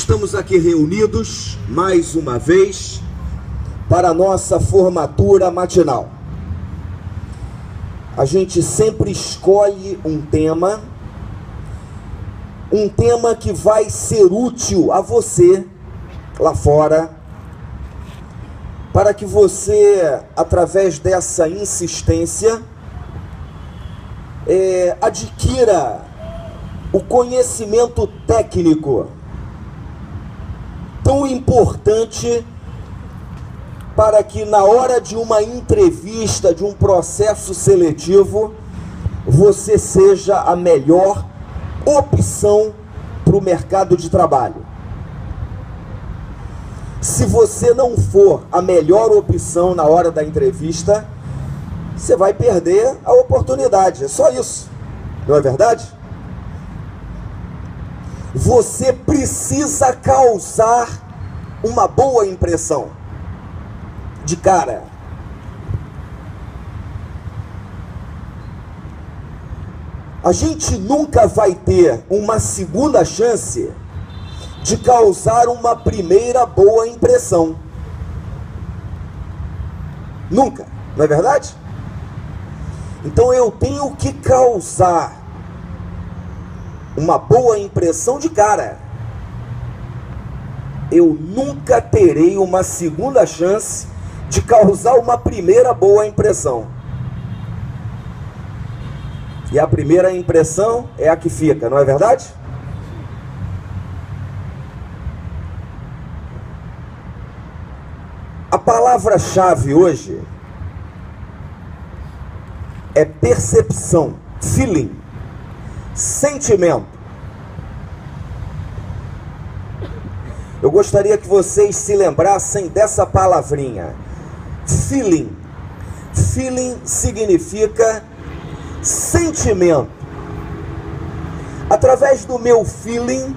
Estamos aqui reunidos mais uma vez para a nossa formatura matinal. A gente sempre escolhe um tema que vai ser útil a você lá fora, para que você, através dessa insistência, adquira o conhecimento técnico tão importante para que na hora de uma entrevista, de um processo seletivo, você seja a melhor opção para o mercado de trabalho. Se você não for a melhor opção na hora da entrevista, você vai perder a oportunidade. É só isso, não é verdade? Você precisa causar uma boa impressão de cara. A gente nunca vai ter uma segunda chance de causar uma primeira boa impressão. Nunca, não é verdade? Então eu tenho que causar uma boa impressão de cara. Eu nunca terei uma segunda chance de causar uma primeira boa impressão. E a primeira impressão é a que fica, não é verdade? A palavra-chave hoje é percepção, feeling, sentimento. Eu gostaria que vocês se lembrassem dessa palavrinha, feeling. Feeling significa sentimento. Através do meu feeling,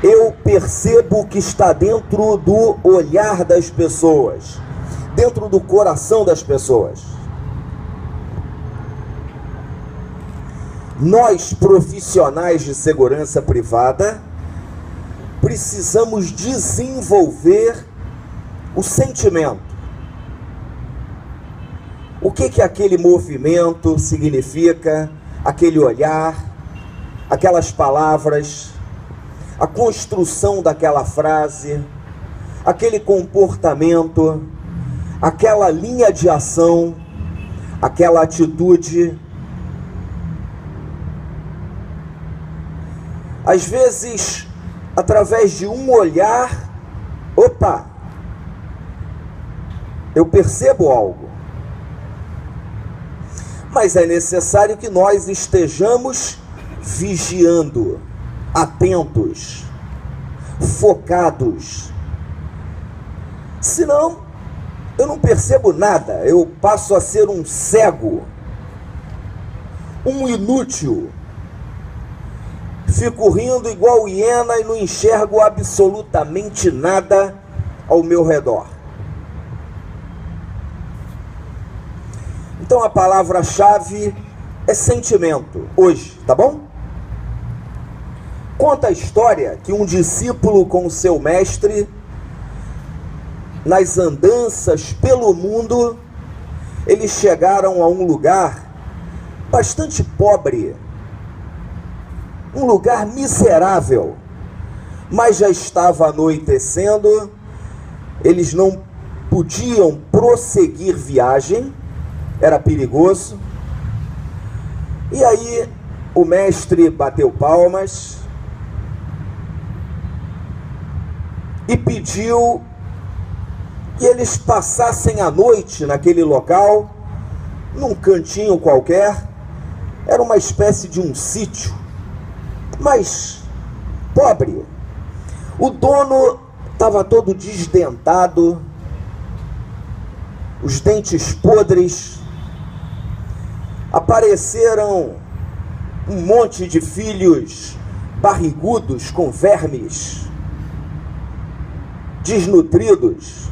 eu percebo o que está dentro do olhar das pessoas, dentro do coração das pessoas. Nós, profissionais de segurança privada, precisamos desenvolver o sentimento. O que aquele movimento significa, aquele olhar, aquelas palavras, a construção daquela frase, aquele comportamento, aquela linha de ação, aquela atitude. Às vezes, através de um olhar, eu percebo algo. Mas é necessário que nós estejamos vigiando, atentos, focados. Senão, eu não percebo nada, eu passo a ser um cego, um inútil. Fico rindo igual hiena e não enxergo absolutamente nada ao meu redor. Então a palavra-chave é sentimento, hoje, tá bom? Conta a história que um discípulo com seu mestre, nas andanças pelo mundo, eles chegaram a um lugar bastante pobre, um lugar miserável, mas já estava anoitecendo, eles não podiam prosseguir viagem, era perigoso. E aí o mestre bateu palmas e pediu que eles passassem a noite naquele local, num cantinho qualquer. Era uma espécie de um sítio, mas pobre. O dono estava todo desdentado, os dentes podres. Apareceram um monte de filhos barrigudos com vermes, desnutridos.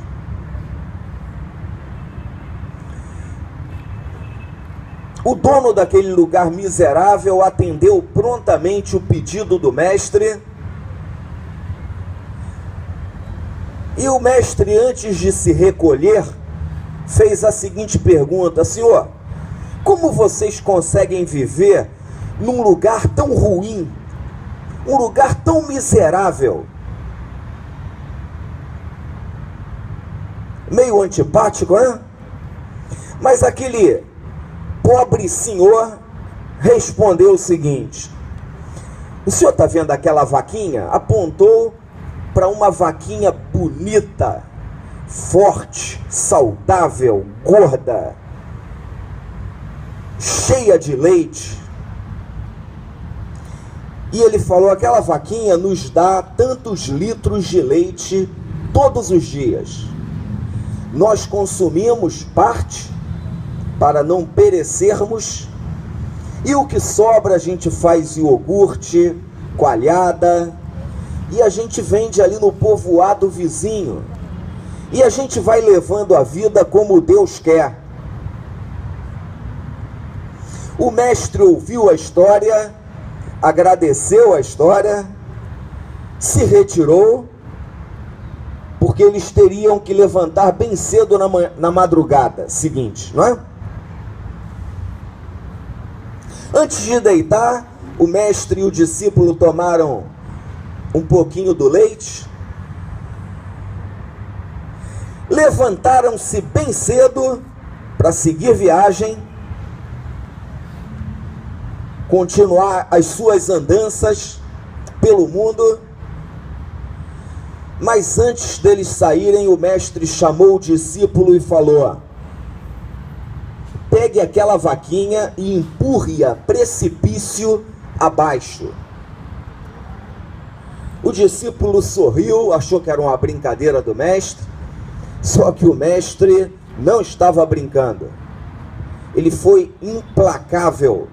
O dono daquele lugar miserável atendeu prontamente o pedido do mestre E o mestre, antes de se recolher, fez a seguinte pergunta: Senhor, como vocês conseguem viver num lugar tão ruim, um lugar tão miserável? Meio antipático, né? Mas aquele pobre senhor respondeu o seguinte: o senhor está vendo aquela vaquinha? Apontou para uma vaquinha bonita, forte, saudável, gorda, cheia de leite. E ele falou: aquela vaquinha nos dá tantos litros de leite todos os dias. Nós consumimos parte para não perecermos, e o que sobra a gente faz iogurte, coalhada, e a gente vende ali no povoado vizinho, e a gente vai levando a vida como Deus quer. O mestre ouviu a história, agradeceu a história, se retirou, porque eles teriam que levantar bem cedo na madrugada seguinte, não é? Antes de deitar, o mestre e o discípulo tomaram um pouquinho do leite, levantaram-se bem cedo para seguir viagem, continuar as suas andanças pelo mundo. Mas antes deles saírem, o mestre chamou o discípulo e falou: pegue aquela vaquinha e empurre-a precipício abaixo. O discípulo sorriu, achou que era uma brincadeira do mestre, só que o mestre não estava brincando. Ele foi implacável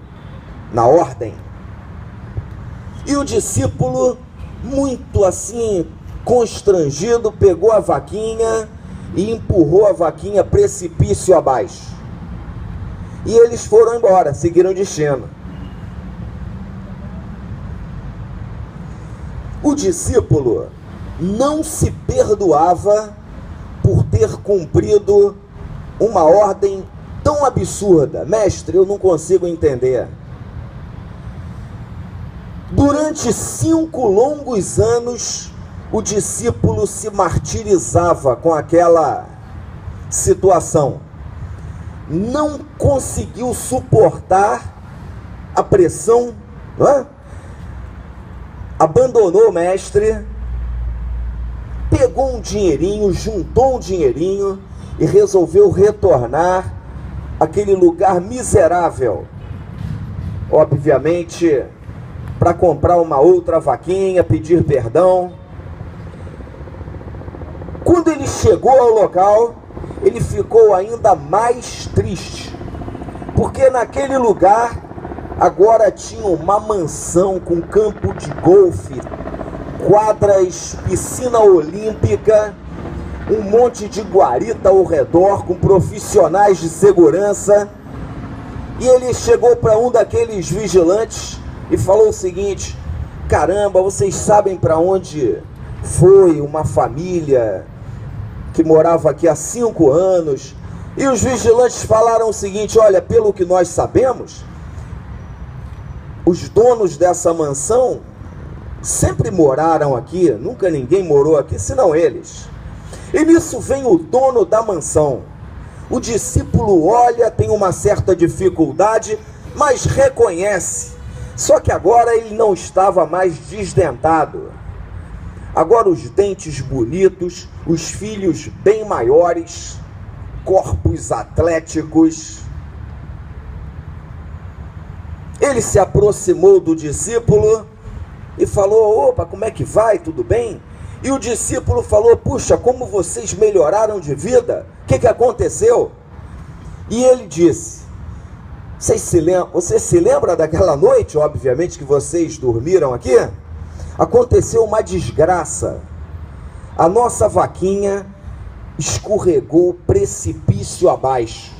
na ordem. E o discípulo, muito assim, constrangido, pegou a vaquinha e empurrou a vaquinha precipício abaixo. E eles foram embora, seguiram o destino. O discípulo não se perdoava por ter cumprido uma ordem tão absurda. Mestre, eu não consigo entender. Durante 5 longos anos, o discípulo se martirizava com aquela situação. Não conseguiu suportar a pressão, não é? Abandonou o mestre, pegou um dinheirinho, juntou um dinheirinho e resolveu retornar àquele lugar miserável. Obviamente, para comprar uma outra vaquinha, pedir perdão. Quando ele chegou ao local, ele ficou ainda mais triste, porque naquele lugar agora tinha uma mansão com campo de golfe, quadras, piscina olímpica, um monte de guarita ao redor com profissionais de segurança. E ele chegou para um daqueles vigilantes e falou o seguinte: caramba, vocês sabem para onde foi uma família que morava aqui há 5 anos? E os vigilantes falaram o seguinte: olha, pelo que nós sabemos, os donos dessa mansão sempre moraram aqui, nunca ninguém morou aqui senão eles. E nisso vem o dono da mansão. O discípulo olha, tem uma certa dificuldade, mas reconhece. Só que agora ele não estava mais desdentado. Agora os dentes bonitos, os filhos bem maiores, corpos atléticos. Ele se aproximou do discípulo e falou: opa, como é que vai? Tudo bem? E o discípulo falou: puxa, como vocês melhoraram de vida? O que aconteceu? E ele disse: você se lembra daquela noite, obviamente, que vocês dormiram aqui? Aconteceu uma desgraça. A nossa vaquinha escorregou precipício abaixo.